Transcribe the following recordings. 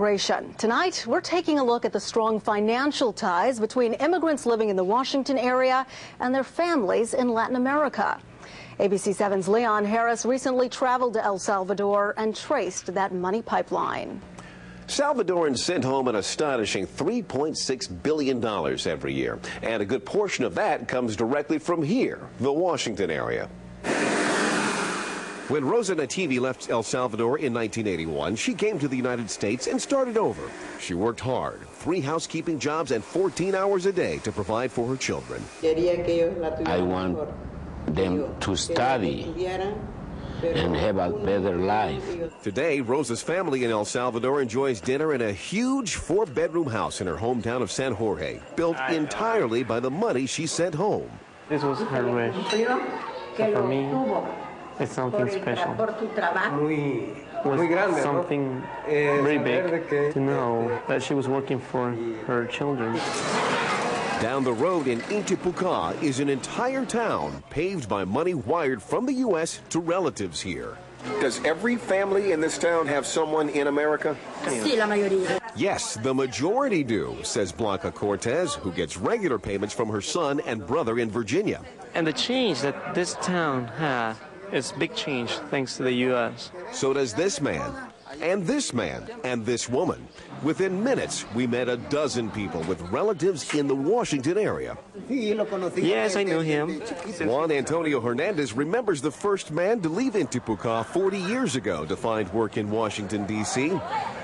Tonight, we're taking a look at the strong financial ties between immigrants living in the Washington area and their families in Latin America. ABC 7's Leon Harris recently traveled to El Salvador and traced that money pipeline. Salvadorans send home an astonishing $3.6 billion every year, and a good portion of that comes directly from here, the Washington area. When Rosa Nativi left El Salvador in 1981, she came to the United States and started over. She worked hard, 3 housekeeping jobs and 14 hours a day to provide for her children. I want them to study and have a better life. Today, Rosa's family in El Salvador enjoys dinner in a huge 4-bedroom house in her hometown of San Jorge, built entirely by the money she sent home. This was her wish. So for me, it's something special. It was something very big to know that she was working for her children. Down the road in Intipuca is an entire town paved by money wired from the U.S. to relatives here. Does every family in this town have someone in America? Yes, the majority do, says Blanca Cortez, who gets regular payments from her son and brother in Virginia. And the change that this town had is big change thanks to the U.S. So does this man, and this man, and this woman. Within minutes, we met a dozen people with relatives in the Washington area. Yes, I knew him. Juan Antonio Hernandez remembers the first man to leave Intipuca 40 years ago to find work in Washington, D.C.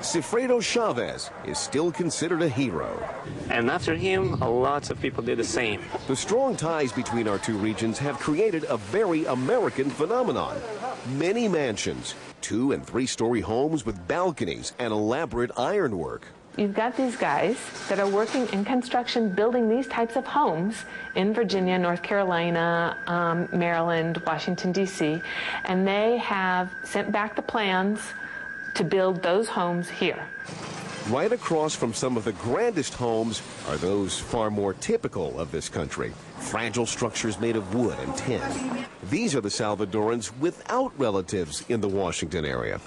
Cifredo Chavez is still considered a hero. And after him, lots of people did the same. The strong ties between our two regions have created a very American phenomenon. Many mansions, 2- and 3-story homes with balconies and elaborate ironwork. You've got these guys that are working in construction, building these types of homes in Virginia, North Carolina, Maryland, Washington, D.C., and they have sent back the plans to build those homes here. Right across from some of the grandest homes are those far more typical of this country. Fragile structures made of wood and tin. These are the Salvadorans without relatives in the Washington area.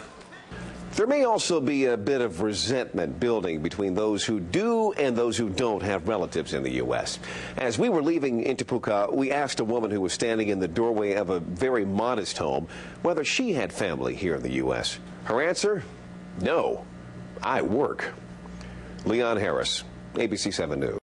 There may also be a bit of resentment building between those who do and those who don't have relatives in the U.S. As we were leaving Intipuca, we asked a woman who was standing in the doorway of a very modest home whether she had family here in the U.S. Her answer? No. I work. Leon Harris, ABC 7 News.